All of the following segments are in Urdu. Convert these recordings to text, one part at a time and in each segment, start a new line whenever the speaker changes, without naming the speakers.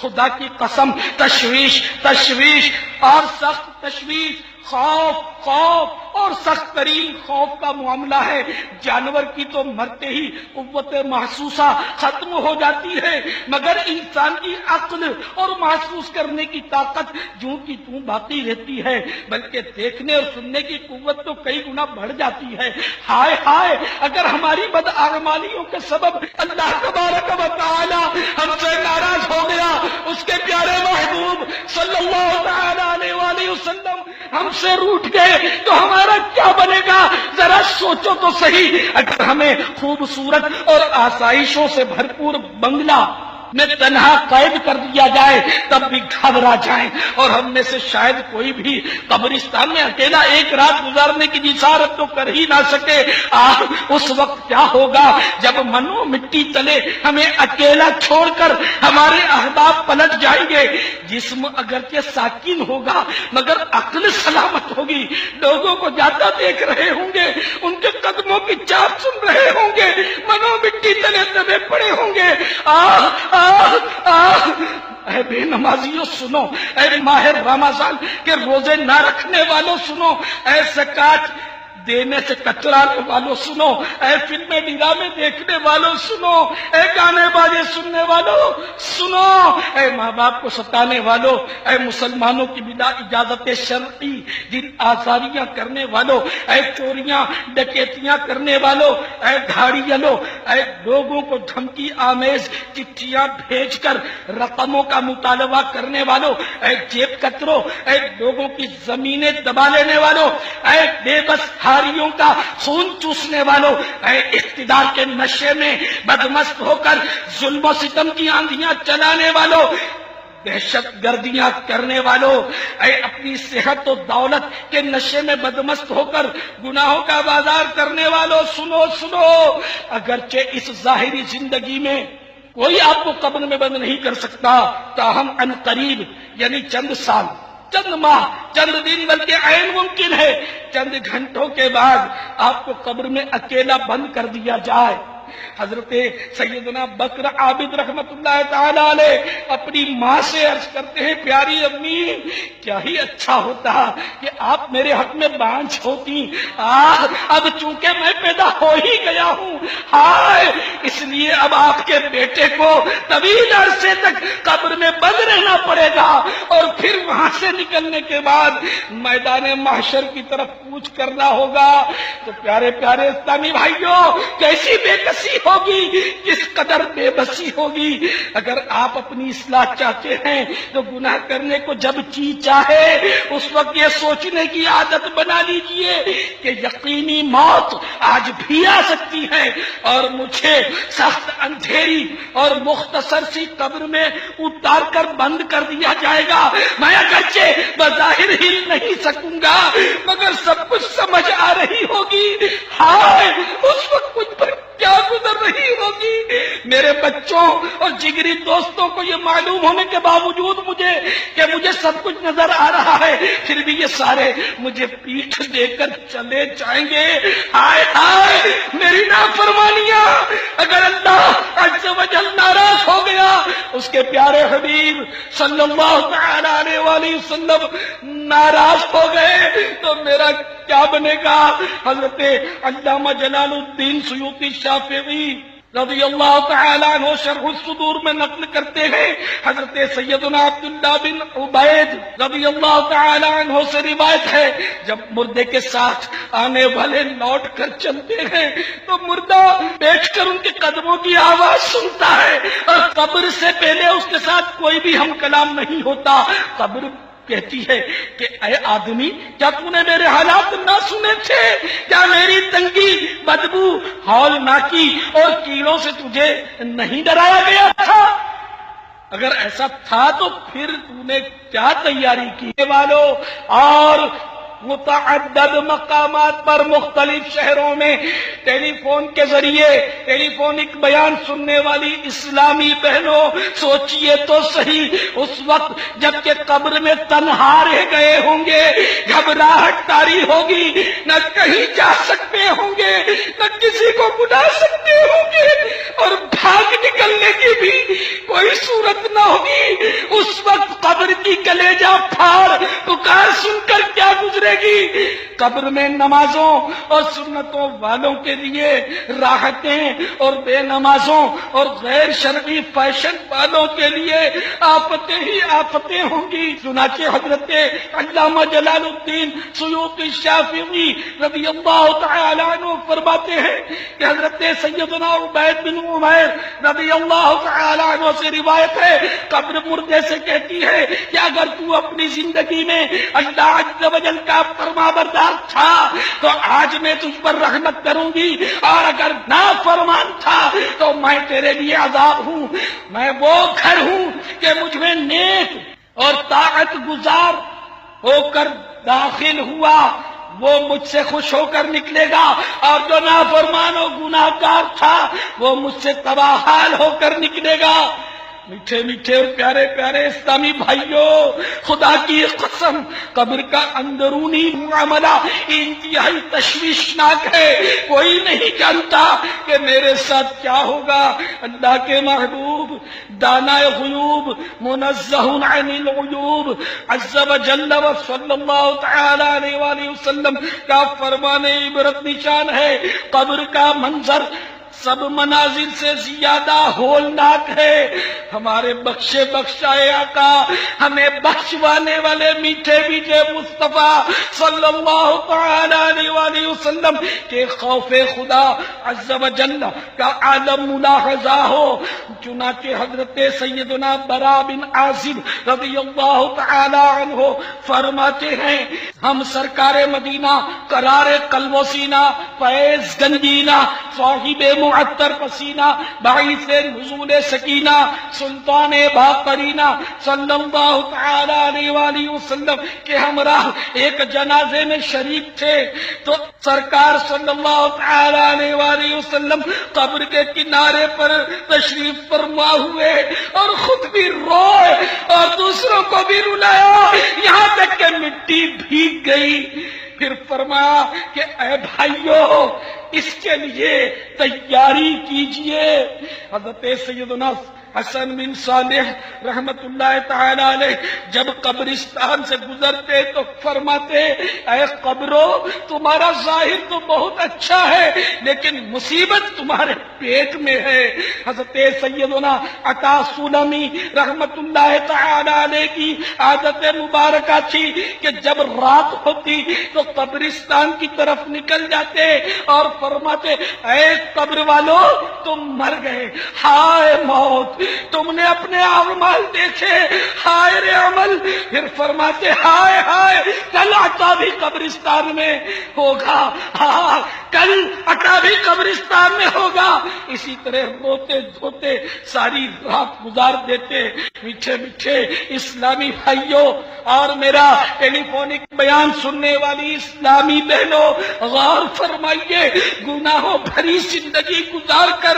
خدا کی قسم تشویش تشویش اور سخت تشویش، خوف خوف اور سخت ترین خوف کا معاملہ ہے۔ جانور کی تو مرتے ہی قوت محسوسہ ختم ہو جاتی ہے، مگر انسان کی عقل اور محسوس کرنے کی طاقت جوں کی توں باقی رہتی ہے، بلکہ دیکھنے اور سننے کی قوت تو کئی گنا بڑھ جاتی ہے۔ ہائے ہائے، اگر ہماری بداعمالیوں کے سبب اللہ تبارک و تعالی ہم سے ناراض ہو گیا، اس کے پیارے محبوب صلی اللہ تعالی علیہ وآلہ وسلم ہم سے روٹھ گئے تو ہمارا کیا بنے گا؟ ذرا سوچو تو صحیح۔ اگر ہمیں خوبصورت اور آسائشوں سے بھرپور بنگلہ میں تنہا قید کر دیا جائے تب بھی گھبرا جائیں، اور ہم میں سے شاید کوئی بھی قبرستان میں اکیلا ایک رات گزارنے کی جسارت تو کر ہی نہ سکے۔ اس وقت کیا ہوگا جب منو مٹی تلے ہمیں اکیلا چھوڑ کر ہمارے احباب پلٹ جائیں گے؟ جسم اگرچہ ساکن ہوگا مگر عقل سلامت ہوگی، لوگوں کو جاتا دیکھ رہے ہوں گے، ان کے قدموں کی چاپ سن رہے ہوں گے، منو مٹی تلے دبے پڑے ہوں گے۔ اے بے نمازیوں سنو، اے ماہ رمضان کے روزے نہ رکھنے والوں سنو، اے زکات دینے سے کترانے والوں سنو، اے فلمیں ڈرامے دیکھنے والوں سنو، اے گانے باجے سننے والوں سنو، اے ماں باپ کو ستانے والوں، اے مسلمانوں کی بلا اجازت شرعی جن آزاریاں کرنے والوں، اے چوریاں ڈکیتیاں کرنے والوں، اے دھاڑیالوں، اے لوگوں کو دھمکی آمیز چٹھیاں بھیج کر رقموں کا مطالبہ کرنے والوں، اے جیب کتروں، اے لوگوں کی زمینیں دبا لینے والوں، اے بے بس ہاریوں کا خون چوسنے والوں، اے اقتدار کے نشے میں بدمست ہو کر ظلم و ستم کی آندھیاں چلانے والوں، دہشت گردیاں کرنے والوں، اے اپنی صحت و دولت کے نشے میں بدمست ہو کر گناہوں کا بازار کرنے والوں سنو سنو، اگرچہ اس ظاہری زندگی میں کوئی آپ کو قبر میں بند نہیں کر سکتا، تاہم ان قریب یعنی چند سال، چند ماہ، چند دن بلکہ عین ممکن ہے چند گھنٹوں کے بعد آپ کو قبر میں اکیلا بند کر دیا جائے۔ حضرت سیدنا بکر عابد رحمت اللہ تعالی علیہ اپنی ماں سے عرض کرتے ہیں، پیاری امی کیا ہی اچھا ہوتا کہ آپ میرے حق میں بانجھ ہوتی، اب چونکہ میں پیدا ہو ہی گیا ہوں، ہائے اس لیے اب آپ کے بیٹے کو طویل عرصے تک قبر میں بند رہنا پڑے گا، اور پھر وہاں سے نکلنے کے بعد میدان محشر کی طرف کوچ کرنا ہوگا۔ تو پیارے پیارے اسلامی بھائیوں، کیسی بے کسی ہوگی، کس قدر بے بسی ہوگی۔ اگر آپ اپنی اصلاح چاہتے ہیں تو گناہ کرنے کو جب جی چاہے اس وقت یہ سوچنے کی عادت بنا لیجئے کہ یقینی موت آج بھی آ سکتی ہے، اور مجھے سخت اندھیری اور مختصر سی قبر میں اتار کر بند کر دیا جائے گا۔ میں اگرچہ بظاہر ہل نہیں سکوں گا مگر سب کچھ سمجھ آ رہی ہوگی۔ ہائے اس وقت مجھ پر کیا گزر رہی ہوگی۔ میرے بچوں اور جگری دوستوں کو یہ معلوم ہونے کے باوجود مجھے سب کچھ نظر آ رہا ہے، پھر بھی یہ سارے مجھے پیٹھ دے کر چلے جائیں گے۔ ہائے ہائے میری نافرمانیاں، اگر اللہ عز و جل ناراض ہو گیا، اس کے پیارے حبیب صلی اللہ تعالی علیہ وآلہ وسلم ناراض ہو گئے تو میرا کیا بنے گا؟ حضرت علامہ جلال الدین سیوطی شافعی رضی اللہ تعالیٰ عنہ شرح الصدور میں نقل کرتے ہیں، حضرت سیدنا عبداللہ بن عبید رضی اللہ تعالیٰ عنہ سے روایت ہے، جب مردے کے ساتھ آنے والے لوٹ کر چلتے ہیں تو مردہ بیٹھ کر ان کے قدموں کی آواز سنتا ہے، اور قبر سے پہلے اس کے ساتھ کوئی بھی ہم کلام نہیں ہوتا۔ قبر کہتی ہے کہ اے آدمی، کیا تو نے میرے حالات نہ سنے تھے؟ کیا میری تنگی، بدبو، ہولناکی اور کیڑوں سے تجھے نہیں ڈرایا گیا تھا؟ اگر ایسا تھا تو پھر تو نے کیا تیاری کی؟ والو اور متعدد مقامات پر مختلف شہروں میں ٹیلی فون کے ذریعے ٹیلیفونک بیان سننے والی اسلامی بہنوں، سوچئے تو صحیح، اس وقت جب کہ قبر میں تنہا رہ گئے ہوں گے، گھبراہٹ طاری ہوگی، نہ کہیں جا سکتے ہوں گے، نہ کسی کو بلا سکتے ہوں گے، اور بھاگ نکلنے کی بھی کوئی صورت نہ ہوگی، اس وقت قبر کی کلیجہ پھاڑ پکار سن کر کیا گزرے گی؟ قبر میں نمازوں اور سنتوں والوں کے لیے راحتیں اور بے نمازوں اور غیر شرعی فیشن والوں کے لیے آفتیں ہی آفتیں ہوں گی۔ چنانچہ حضرت علامہ جلال الدین سیوطی الشافعی رضی اللہ تعالی عنہ فرماتے ہیں کہ حضرت سیدنا عبید بن عمیر رضی اللہ تعالی عنہ سے روایت ہے، قبر مردے سے کہتی ہے کہ اگر تو اپنی زندگی میں اللہ عز و جل کا فرمانبردار تھا تو آج میں تجھ پر رحمت کروں گی، اور اگر نافرمان تھا تو میں تیرے لیے عذاب ہوں۔ میں وہ گھر ہوں کہ مجھ میں نیک اور طاعت گزار ہو کر داخل ہوا وہ مجھ سے خوش ہو کر نکلے گا، اور جو نافرمان و گناہ گار تھا وہ مجھ سے تباہ حال ہو کر نکلے گا۔ میٹھے میٹھے اور پیارے پیارے اسلامی بھائیوں، خدا کی قسم قبر کا اندرونی معاملہ انتہائی تشویشناک ہے۔ کوئی نہیں جانتا کہ میرے ساتھ کیا ہوگا۔ اللہ کے محبوب دانا غیوب منزہ عن العیوب عز و جل و صلی اللہ تعالی علیہ وآلہ وسلم کا فرمان عبرت نشان ہے، قبر کا منظر سب مناظر سے زیادہ ہولناک ہے۔ ہمارے بخشے بخشائے آقا، ہمیں بخشوانے والے میٹھے میٹھے مصطفیٰ صلی اللہ تعالی علیہ وآلہ وسلم کے خوف خدا عز و جل کا عالم ملاحظہ ہو۔ چنانچہ حضرت سیدنا برا بن عازب رضی اللہ تعالی عنہ فرماتے ہیں، ہم سرکار مدینہ قرار قلب و سینہ فیض گنجینہ صاحب معطر پسینہ باعث نزول سکینہ سلطان باقرینہ صلی اللہ تعالی علیہ وآلہ وسلم کے ہمراہ ایک جنازے میں شریک تھے، تو سرکار صلی اللہ تعالی علیہ وآلہ وسلم قبر کے کنارے پر تشریف فرما ہوئے اور خود بھی روئے اور دوسروں کو بھی رلایا، یہاں تک کہ مٹی بھیگ گئی۔ پھر فرمایا کہ اے بھائیو، اس کے لیے تیاری کیجئے۔ حضرت سیدنا حسن بن صالح رحمت اللہ تعالی علیہ جب قبرستان سے گزرتے تو فرماتے، اے قبرو، تمہارا ظاہر تو بہت اچھا ہے لیکن مصیبت تمہارے پیٹ میں ہے۔ حضرت سیدنا عطا سلمی رحمت اللہ تعالی علیہ کی عادت مبارکہ تھی کہ جب رات ہوتی تو قبرستان کی طرف نکل جاتے اور فرماتے، اے قبر والو، تم مر گئے، ہائے موت، تم نے اپنے اعمال دیکھے، ہائے رے عمل۔ پھر فرماتے، ہائے ہائے، کل عطا بھی قبرستان میں ہوگا، ہاں کل عطا بھی قبرستان میں ہوگا۔ اسی طرح روتے دھوتے ساری رات گزار دیتے۔ میٹھے میٹھے اسلامی بھائیوں اور میرا ٹیلی فونک بیان سننے والی اسلامی بہنوں، غور فرمائیے، گناہوں بھری زندگی گزار کر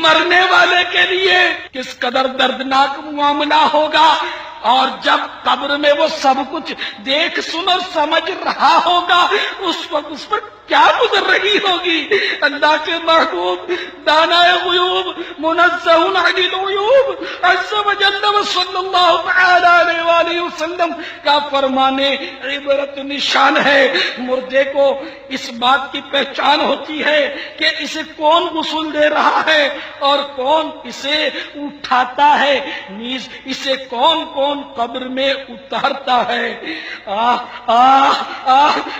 مرنے والے کے لیے کس قدر دردناک معاملہ ہوگا، اور جب قبر میں وہ سب کچھ دیکھ سن اور سمجھ رہا ہوگا اس وقت اس پر کیا گزر رہی ہوگی۔ اللہ کے محبوب دانا غیوب منزہ عن العیوب عز و جل و صلی اللہ تعالی علیہ وآلہ وسلم کا فرمان عبرت نشان ہے۔ مردے کو اس بات کی پہچان ہوتی ہے کہ اسے کون غسل دے رہا ہے اور کون اسے اٹھاتا ہے، نیز اسے کون کون قبر میں اتارتا ہے۔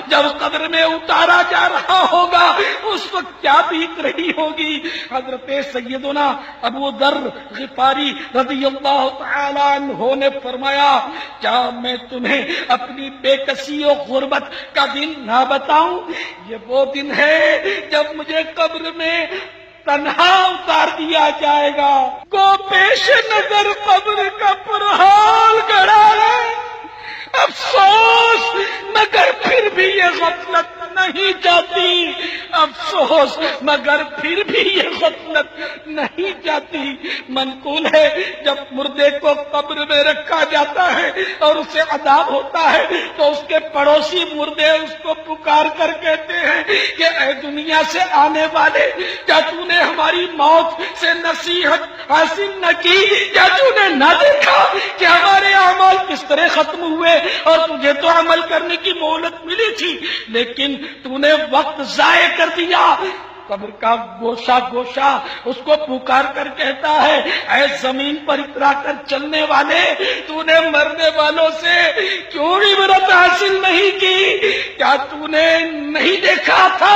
جب قبر میں اتارا جا رہا ہوگا اس وقت کیا بیت رہی ہوگی۔ حضرت سیدنا ابو ذر غفاری رضی اللہ تعالی عنہ نے فرمایا، کیا میں تمہیں اپنی بے کسی و غربت کا دن نہ بتاؤں؟ یہ وہ دن ہے جب مجھے قبر میں تنہا اتار دیا جائے گا، کو پیش نظر قبر کا پرحال گڑا ہے۔ افسوس، مگر پھر بھی یہ غفلت نہیں جاتی۔ افسوس مگر پھر بھی یہ غفلت نہیں جاتی۔ منقول ہے جب مردے کو قبر میں رکھا جاتا ہے اور اسے عذاب ہوتا ہے تو اس کے پڑوسی مردے اس کو پکار کر کہتے ہیں کہ اے دنیا سے آنے والے، کیا تو نے ہماری موت سے نصیحت حاصل نہ کی؟ کیا تو نے نہ دیکھا کہ ہمارے اعمال کس طرح ختم ہوئے اور تجھے تو عمل کرنے کی مہلت ملی تھی لیکن تو نے وقت ضائع کر دیا۔ قبر کا گوشہ گوشہ اس کو پکار کر کہتا ہے اے زمین پر اترا کر چلنے والے، تو نے مرنے والوں سے کیوں عبرت حاصل نہیں کی؟ کیا تو نے نہیں دیکھا تھا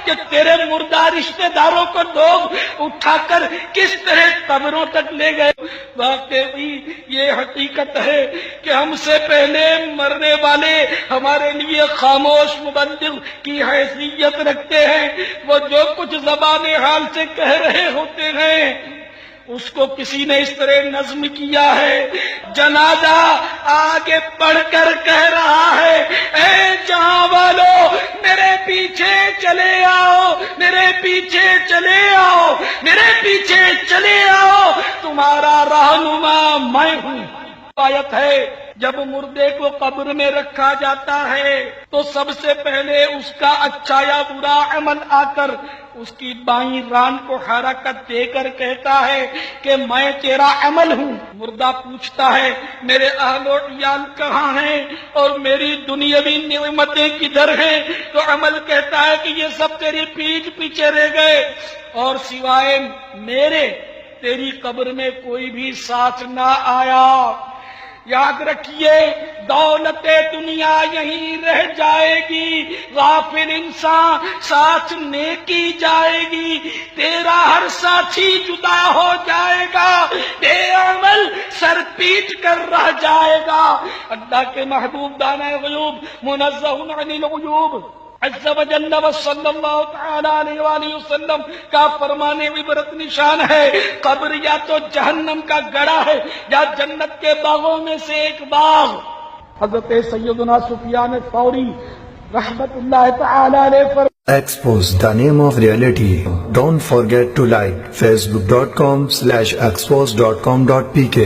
کہ تیرے مردہ رشتہ داروں کو لوگ اٹھا کر کس طرح قبروں تک لے گئے؟ واقعی یہ حقیقت ہے کہ ہم سے پہلے مرنے والے ہمارے لیے خاموش مبلغ کی حیثیت رکھتے ہیں۔ وہ جو کچھ زبان حال سے کہہ رہے ہوتے ہیں اس کو کسی نے اس طرح نظم کیا ہے۔ جنازہ آگے بڑھ کر کہہ رہا ہے اے جہاں والو میرے پیچھے چلے آؤ، میرے پیچھے چلے آؤ، میرے پیچھے چلے آؤ، تمہارا رہنما میں ہوں۔ آیت ہے جب مردے کو قبر میں رکھا جاتا ہے تو سب سے پہلے اس کا اچھا یا برا عمل آ کر اس کی بائیں ران کو حرکت دے کر کہتا ہے کہ میں تیرا عمل ہوں۔ مردہ پوچھتا ہے میرے اہل و عیال کہاں ہیں اور میری دنیاوی نعمتیں کدھر ہیں؟ تو عمل کہتا ہے کہ یہ سب تیری پیٹھ پیچھے رہ گئے اور سوائے میرے تیری قبر میں کوئی بھی ساتھ نہ آیا۔ یاد رکھیے دولت دنیا یہیں رہ جائے گی، غافل انسان ساتھ نیکی جائے گی، تیرا ہر ساتھی جدا ہو جائے گا، بے عمل سر پیٹ کر رہ جائے گا۔ اللہ کے محبوب دانا غیوب منزہ عن العیوب عز و جل و صلی اللہ تعالی علیہ وآلہ وسلم کا فرمان عبرت نشان ہے۔ قبر یا تو جہنم کا گڑھا ہے یا جنت کے باغوں میں سے ایک باغ۔ حضرت سیدنا سفیان ثوری رحمت اللہ تعالی علیہ
Expose the name of reality. Don't forget to like facebook.com/expose.com.pk